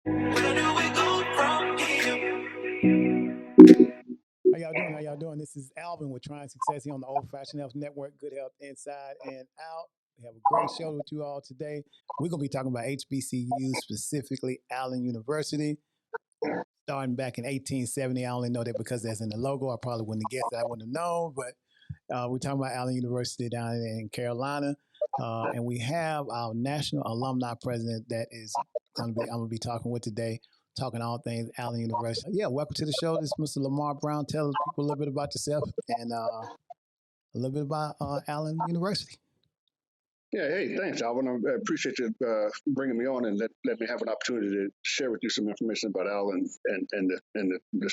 Where do we go from here? How y'all doing? How y'all doing? This is Alvin with Trying Success here on the Old Fashioned Health Network. Good health inside and out. We have a great show with you all today. We're going to be talking about HBCU, specifically Allen University, starting back in 1870. I only know that because that's in the logo. I probably wouldn't have guessed that. I wouldn't have known, but we're talking about Allen University down in Carolina. And we have our national alumni president that is I'm gonna be talking with today, talking all things Allen University. Yeah, welcome to the show. This is Mr. Lamar Brown. Tell people a little bit about yourself and a little bit about Allen University. Yeah, hey, thanks, Alvin. I appreciate you bringing me on and let me have an opportunity to share with you some information about Allen and the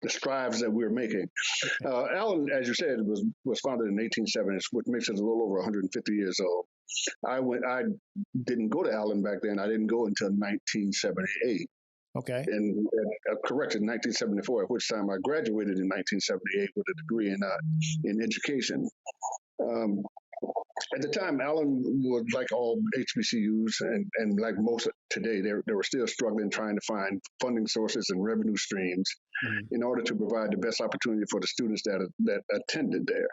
strives that we're making. Allen, as you said, was founded in 1870s, which makes it a little over 150 years old. I didn't go to Allen back then. I didn't go until 1978. Okay. And corrected 1974, at which time I graduated in 1978 with a degree in education. Um, at the time, Allen was like all HBCUs, and like most today, they were still struggling trying to find funding sources and revenue streams in order to provide the best opportunity for the students that attended there.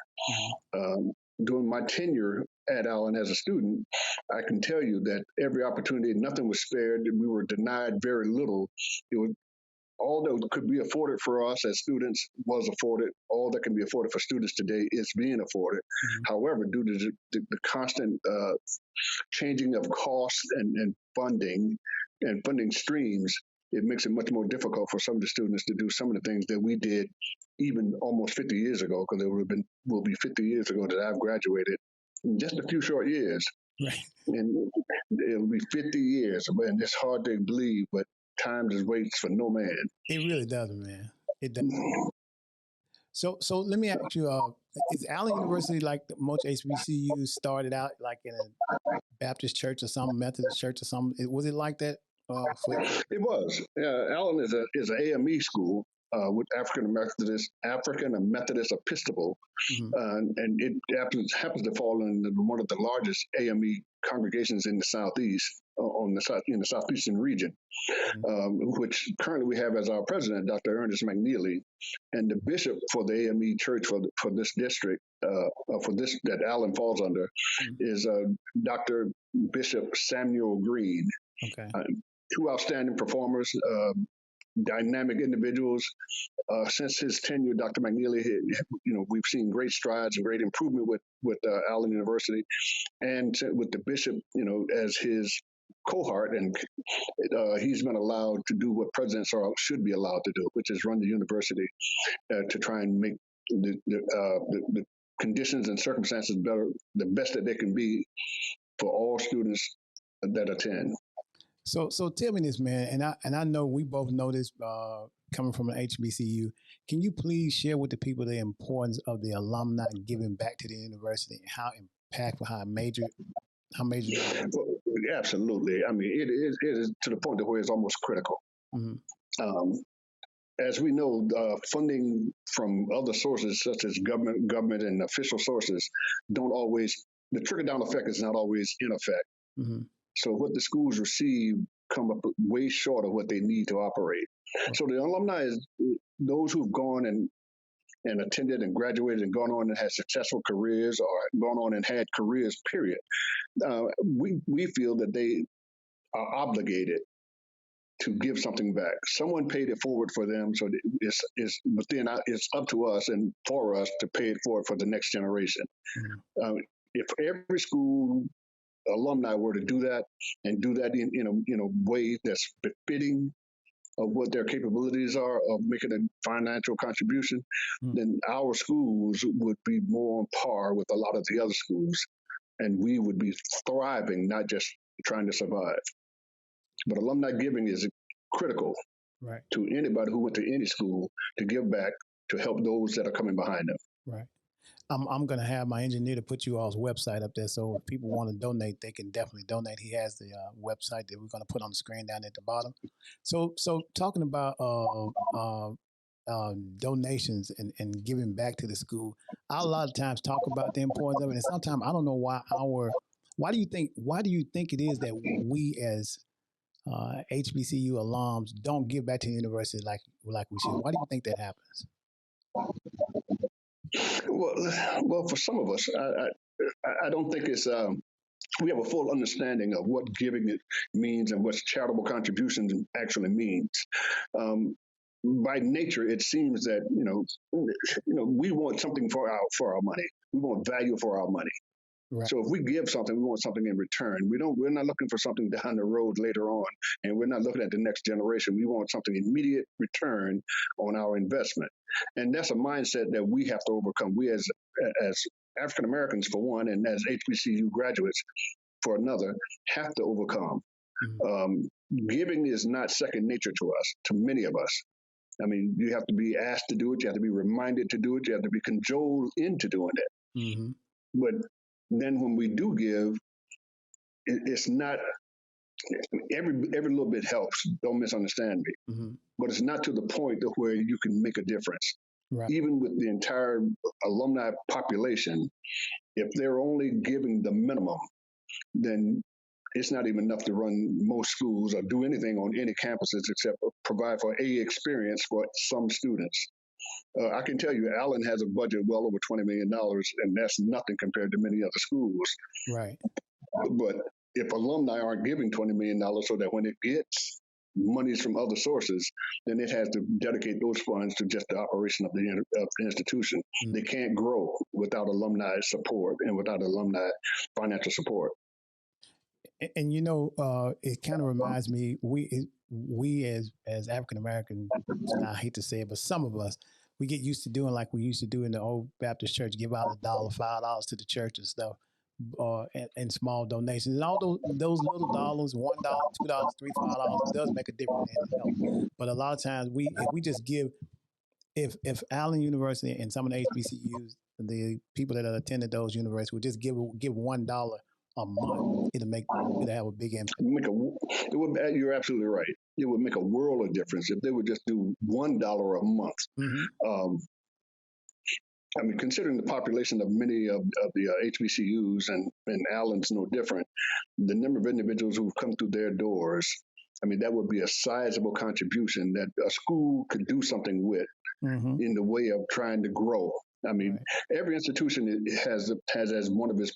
During my tenure at Allen as a student, I can tell you that every opportunity, nothing was spared. We were denied very little. It was all that could be afforded for us as students was afforded. All that can be afforded for students today is being afforded. However, due to the constant changing of costs and funding streams, it makes it much more difficult for some of the students to do some of the things that we did even almost 50 years ago, because will be 50 years ago that I've graduated in just a few short years. Right. And it'll be 50 years, and it's hard to believe, but time just waits for no man. It really doesn't, man. It does. So let me ask you: is Allen University like most HBCUs started out like in a Baptist church or some Methodist church or something? Was it like that? It was. Allen is an AME school with African and Methodist Episcopal, and it happens to fall in one of the largest AME congregations in the southeast, in the southeastern region, which currently we have as our president, Dr. Ernest McNeely, and the bishop for the AME church for this district, that Allen falls under, is Dr. Bishop Samuel Green. Okay. Two outstanding performers, dynamic individuals. Since his tenure, Dr. McNeely, we've seen great strides and great improvement with Allen University, and with the bishop, as his cohort, and he's been allowed to do what presidents should be allowed to do, which is run the university to try and make the conditions and circumstances better, the best that they can be for all students that attend. So tell me this, man, and I know we both know this coming from an HBCU. Can you please share with the people the importance of the alumni giving back to the university and how impactful, how major? Well, absolutely. I mean, it is to the point where it's almost critical. As we know, funding from other sources such as government and official sources the trickle down effect is not always in effect. So what the schools receive come up way short of what they need to operate. So the alumni is those who've gone and attended and graduated and gone on and had successful careers, or gone on and had careers, period. We feel that they are obligated to give something back. Someone paid it forward for them, so but then it's up to us and for us to pay it forward for the next generation. If every school alumni were to do that, and do that in a way that's befitting of what their capabilities are of making a financial contribution, then our schools would be more on par with a lot of the other schools, and we would be thriving, not just trying to survive. But alumni giving is critical to anybody who went to any school to give back to help those that are coming behind them. Right. I'm going to have my engineer to put you all's website up there. So if people want to donate, they can definitely donate. He has the website that we're going to put on the screen down at the bottom. So talking about donations and giving back to the school, I a lot of times talk about the importance of it. And sometimes I don't know why do you think it is that we as HBCU alums don't give back to the university like we should. Why do you think that happens? Well, for some of us, I don't think it's. We have a full understanding of what giving it means and what charitable contributions actually means. Um, by nature, it seems that we want something for our money. We want value for our money. Right. So if we give something, we want something in return. We're not looking for something down the road later on, and we're not looking at the next generation. We want something immediate return on our investment, and that's a mindset that we have to overcome. We as African Americans for one, and as HBCU graduates for another, have to overcome. Giving is not second nature to us, to many of us. I mean, you have to be asked to do it. You have to be reminded to do it. You have to be cajoled into doing it. Mm-hmm. But then when we do give, it's not every little bit helps. Don't misunderstand me. Mm-hmm. But it's not to the point of where you can make a difference. Right. Even with the entire alumni population, if they're only giving the minimum, then it's not even enough to run most schools or do anything on any campuses except provide for a experience for some students. I can tell you, Allen has a budget well over $20 million, and that's nothing compared to many other schools. Right. But if alumni aren't giving $20 million so that when it gets monies from other sources, then it has to dedicate those funds to just the operation of the institution. Mm-hmm. They can't grow without alumni support and without alumni financial support. And it kind of reminds me, we as African Americans, I hate to say it, but some of us, we get used to doing like we used to do in the old Baptist church, give out $1, $5 to the church and stuff, and small donations. And all those little dollars, $1, $2, $3, $5, does make a difference and help. But a lot of times if we just give, if Allen University and some of the HBCUs, the people that attended those universities would just give $1 a month, it'll have a big impact. You're absolutely right. It would make a world of difference if they would just do $1 a month. Mm-hmm. I mean, considering the population of many of the HBCUs and Allen's no different, the number of individuals who've come through their doors, I mean, that would be a sizable contribution that a school could do something with mm-hmm. in the way of trying to grow. I mean, right. Every institution has as one of its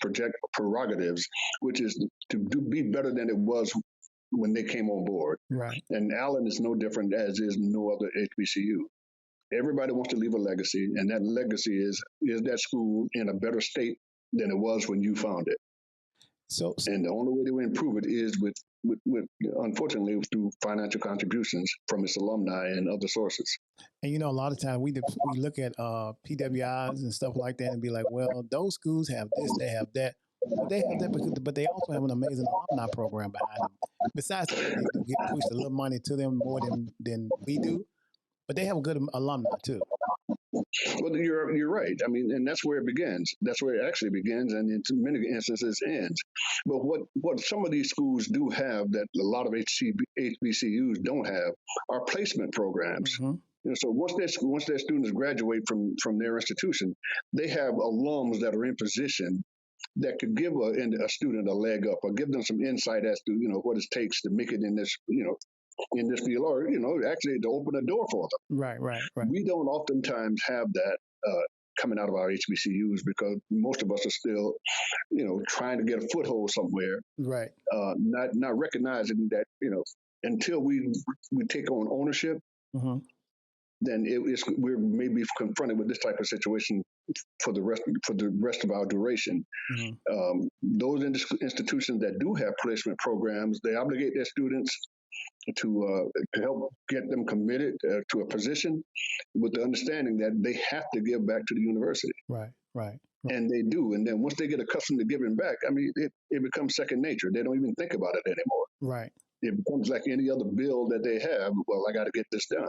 prerogatives, which is to be better than it was when they came on board. Right. And Allen is no different, as is no other HBCU. Everybody wants to leave a legacy, and that legacy is that school in a better state than it was when you found it. And the only way to improve it is with unfortunately, through financial contributions from its alumni and other sources. And a lot of times we look at PWIs and stuff like that and be like, well, those schools have this, they have that. They have that, but they also have an amazing alumni program behind them. Besides that, they do get pushed a little money to them more than we do, but they have a good alumni too. Well, you're right. I mean, and that's where it begins. That's where it actually begins, and in many instances ends. But what some of these schools do have that a lot of HBCUs don't have are placement programs. Mm-hmm. So once their students graduate from their institution, they have alums that are in position that could give a student a leg up or give them some insight as to what it takes to make it in this in this field, or actually to open a door for them. Right. We don't oftentimes have that coming out of our HBCUs because most of us are still, trying to get a foothold somewhere. Right. Not recognizing that until we take on ownership, mm-hmm. then we're maybe confronted with this type of situation for the rest of our duration. Mm-hmm. Those institutions that do have placement programs, they obligate their students to help get them committed to a position with the understanding that they have to give back to the university. Right. And they do. And then once they get accustomed to giving back, I mean, it becomes second nature. They don't even think about it anymore. Right. It becomes like any other bill that they have. Well, I got to get this done.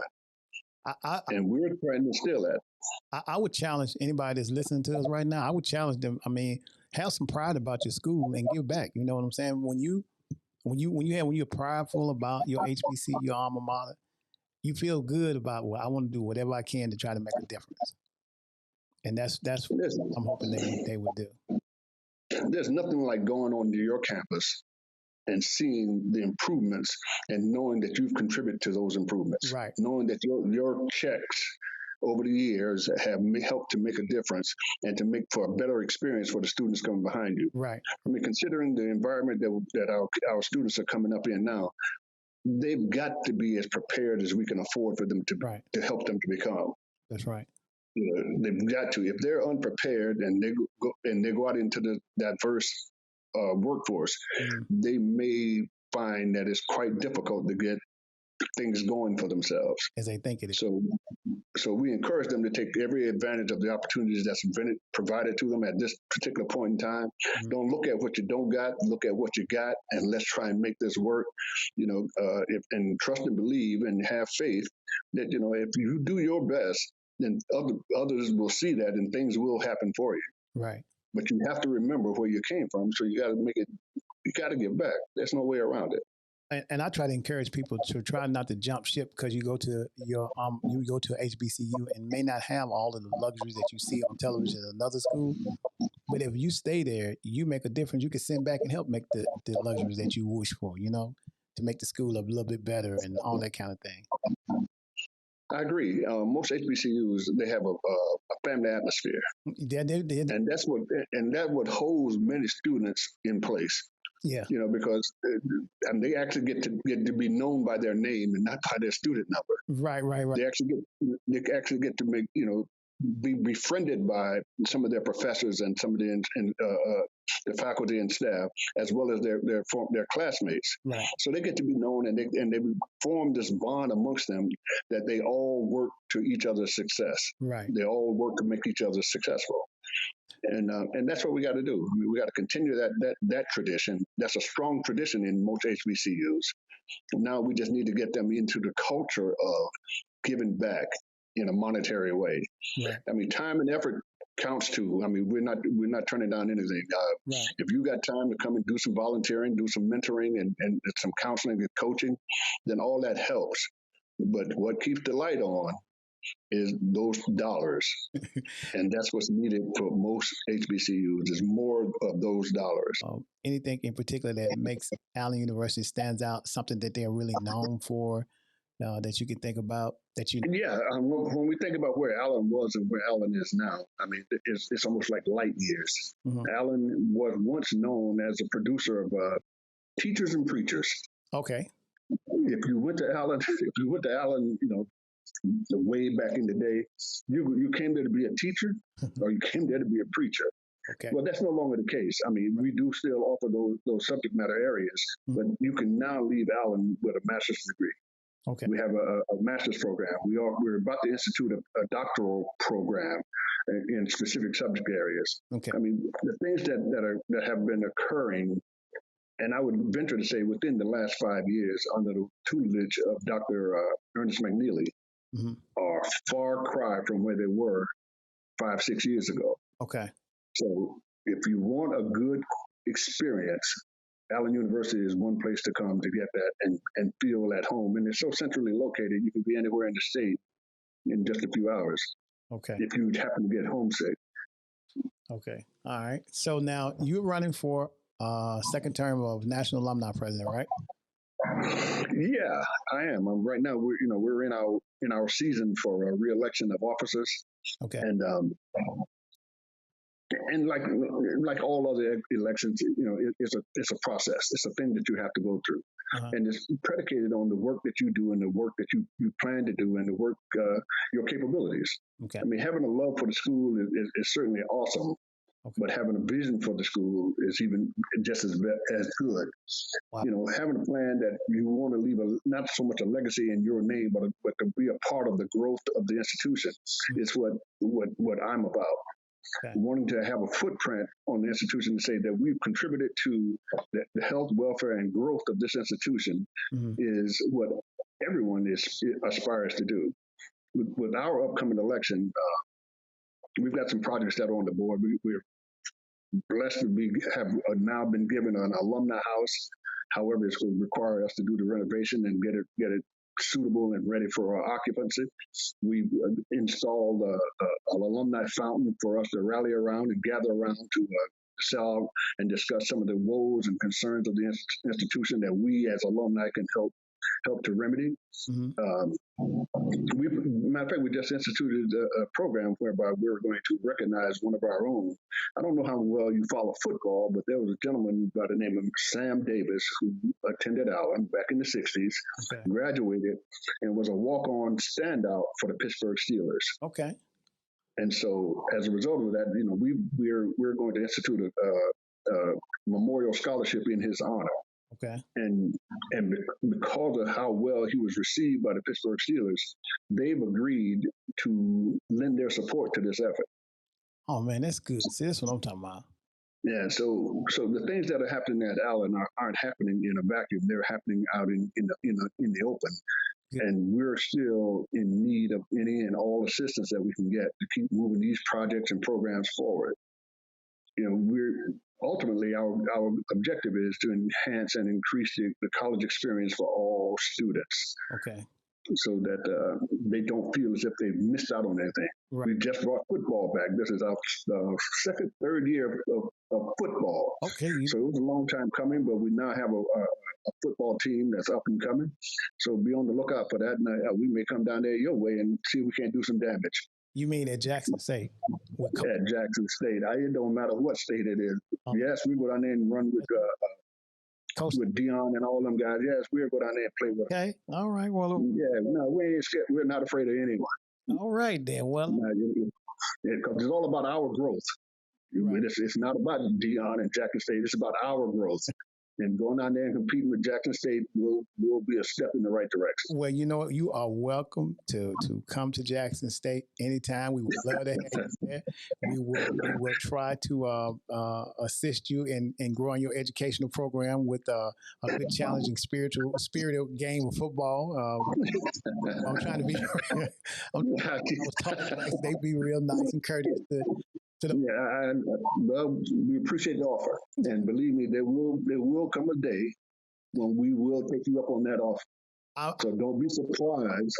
And we're trying to instill that. I would challenge anybody that's listening to us right now. I would challenge them. I mean, have some pride about your school and give back. You know what I'm saying? When you're prideful about your HBC, your alma mater, you feel good about, well, I want to do whatever I can to try to make a difference. And that's what I'm hoping they would do. There's nothing like going on to your campus and seeing the improvements and knowing that you've contributed to those improvements, Right. knowing that your checks over the years have helped to make a difference and to make for a better experience for the students coming behind you. Right. I mean, considering the environment that our students are coming up in now, they've got to be as prepared as we can afford for them to help them to become. That's right. You know, they've got to. If they're unprepared and they go out into the diverse workforce, they may find that it's quite difficult to get things going for themselves as they think it is. So we encourage them to take every advantage of the opportunities that's been provided to them at this particular point in time. Don't look at what you don't got, look at what you got, and let's try and make this work. You know, and trust and believe and have faith that, you know, if you do your best, then others will see that and things will happen for you. Right. But you have to remember where you came from. So you got to make it, you got to give back. There's no way around it. And I try to encourage people to try not to jump ship because you go to your you go to HBCU and may not have all of the luxuries that you see on television at another school. But if you stay there, you make a difference. You can sit back and help make the luxuries that you wish for, you know, to make the school a little bit better and all that kind of thing. I agree. Most HBCUs, they have a family atmosphere, and that what holds many students in place. Yeah, you know, because and they actually get to be known by their name and not by their student number. Right. They actually get to make, you know, be befriended by some of their professors and some of the faculty and staff, as well as their classmates. Right. So they get to be known, and they form this bond amongst them that they all work to each other's success. Right. They all work to make each other successful. And that's what we got to do. I mean, we got to continue that tradition. That's a strong tradition in most HBCUs. Now we just need to get them into the culture of giving back in a monetary way. Right. I mean, time and effort counts too. I mean, we're not turning down anything. Right. If you got time to come and do some volunteering, do some mentoring and some counseling and coaching, then all that helps. But what keeps the light on is those dollars. And that's what's needed for most HBCUs is more of those dollars. Anything in particular that makes Allen University stands out, something that they're really known for, that you can think about? Yeah, when we think about where Allen was and where Allen is now, I mean, it's almost like light years. Allen was once known as a producer of teachers and preachers. Okay. If you went to Allen, you know, way back in the day, you came there to be a teacher or you came there to be a preacher. Okay. Well, that's no longer the case. I mean, we do still offer those subject matter areas, but you can now leave Allen with a master's degree. Okay. We have a master's program. We're about to institute a doctoral program in specific subject areas. Okay. I mean, the things that have been occurring, and I would venture to say within the last 5 years under the tutelage of Dr. Ernest McNeely, are far cry from where they were 5-6 years ago. Okay. So if you want a good experience, Allen University is one place to come to get that and feel at home. And it's so centrally located, you can be anywhere in the state in just a few hours. Okay. If you happen to get homesick. Okay. All right. So now you're running for second term of National Alumni President, right? Yeah, I am. Right now, we're in our season for a re-election of officers. Okay. And like all other elections, you know, it's a process. It's a thing that you have to go through, and it's predicated on the work that you do and the work that you plan to do and the work your capabilities. Okay. I mean, having a love for the school is certainly awesome, but having a vision for the school is even just as good. Wow. You know, having a plan that you want to leave not so much a legacy in your name, but to be a part of the growth of the institution is what I'm about. Okay. Wanting to have a footprint on the institution to say that we've contributed to the health, welfare, and growth of this institution is what everyone aspires to do. With our upcoming election, we've got some projects that are on the board. We're blessed to have now been given an alumni house. However, it's going to require us to do the renovation and get it suitable and ready for occupancy. We've installed an alumni fountain for us to rally around and gather around to solve and discuss some of the woes and concerns of the institution that we as alumni can help to remedy. Mm-hmm. Matter of fact, we just instituted a program whereby we were going to recognize one of our own. I don't know how well you follow football, but there was a gentleman by the name of Sam Davis who attended Allen back in the 60s, graduated, and was a walk-on standout for the Pittsburgh Steelers. Okay. And so, as a result of that, we're going to institute a memorial scholarship in his honor. Okay. And because of how well he was received by the Pittsburgh Steelers, they've agreed to lend their support to this effort. Oh man, that's good. See, that's what I'm talking about. Yeah. So the things that are happening at Allen aren't happening in a vacuum. They're happening out in the open. Good. And we're still in need of any and all assistance that we can get to keep moving these projects and programs forward. Ultimately, our objective is to enhance and increase the college experience for all students. Okay. So that they don't feel as if they've missed out on anything. Right. We just brought football back. This is our third year of football. Okay. So it was a long time coming, but we now have a football team that's up and coming. So be on the lookout for that. And we may come down there your way and see if we can't do some damage. You mean at Jackson State? At Jackson State. It don't matter what state it is. Yes, we go down there and run with Dion and all them guys. Yes, we'll go down there and play with them. Okay. All right. Well, yeah, no, we ain't scared. We're not afraid of anyone. All right, then. Well, because it's all about our growth. Right. It's not about Dion and Jackson State. It's about our growth. And going down there and competing with Jackson State will be a step in the right direction. Well, you know what? You are welcome to come to Jackson State anytime. We would love to have you there. We will try to assist you in growing your educational program with a good, challenging, spirited game of football. I'm trying to be. I was talking nice. They be real nice and courteous to them. Yeah, well, we appreciate the offer, and believe me, there will come a day when we will take you up on that offer. So don't be surprised.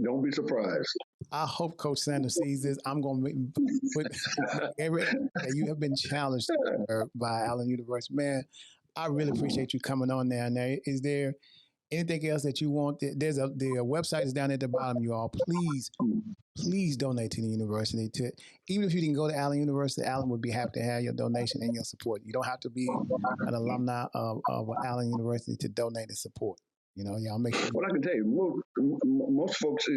Don't be surprised. I hope Coach Sanders sees this. I'm going to put you have been challenged by Allen University. Man, I really appreciate you coming on there. Now, is there anything else that you want? The website is down at the bottom, you all. Please donate to the university. Even if you didn't go to Allen University, Allen would be happy to have your donation and your support. You don't have to be an alumni of Allen University to donate and support. Y'all make sure. Well, I can tell you, most folks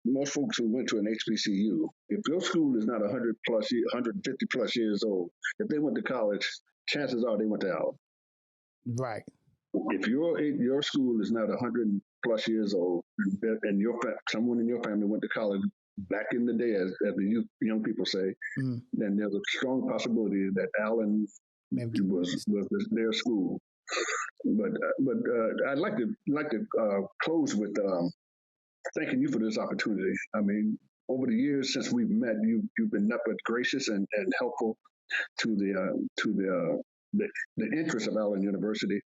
most folks who went to an HBCU, if your school is not 150 plus years old, if they went to college, chances are they went to Allen. Right. If your school is not 100 plus years old, and someone in your family went to college back in the day, as the young people say, then there's a strong possibility that Allen was their school. But I'd like to close with thanking you for this opportunity. I mean, over the years since we've met, you've been nothing but gracious and helpful to the interest of Allen University,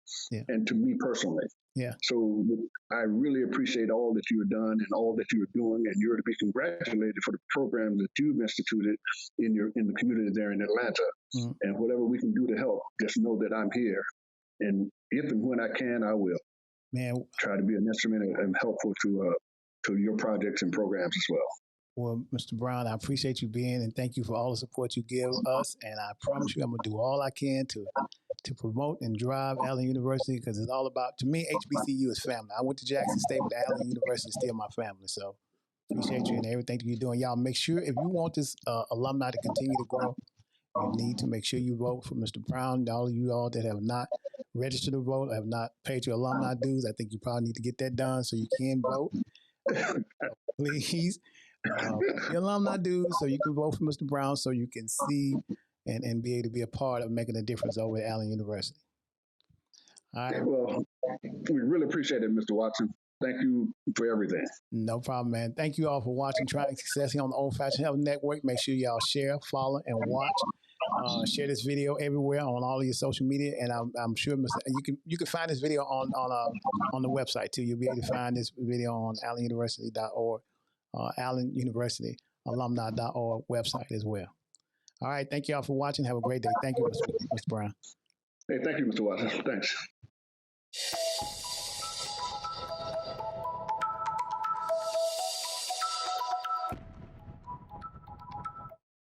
and to me personally. Yeah. So I really appreciate all that you have done and all that you are doing, and you're to be congratulated for the programs that you've instituted in the community there in Atlanta. And whatever we can do to help, just know that I'm here, and if and when I can, I will. Man, try to be an instrument and helpful to your projects and programs as well. Well, Mr. Brown, I appreciate you being, and thank you for all the support you give us. And I promise you, I'm going to do all I can to promote and drive Allen University, because it's all about, to me, HBCU is family. I went to Jackson State, but Allen University is still my family. So appreciate you and everything that you're doing. Y'all make sure, if you want this alumni to continue to grow, you need to make sure you vote for Mr. Brown. All of you all that have not registered to vote, have not paid your alumni dues, I think you probably need to get that done so you can vote. Please. Your alumni dues, so you can vote for Mr. Brown, so you can see and be able to be a part of making a difference over at Allen University. All right. Well, we really appreciate it, Mr. Watson. Thank you for everything. No problem, man. Thank you all for watching Trying Success here on the Old Fashioned Health Network. Make sure y'all share, follow, and watch. Share this video everywhere on all of your social media, and I'm sure you can find this video on the website too. You'll be able to find this video on allenuniversity.org. Allen University alumni.org website as well. All right. Thank you all for watching. Have a great day. Thank you, Mr. Brown. Hey, thank you, Mr. Watson. Thanks.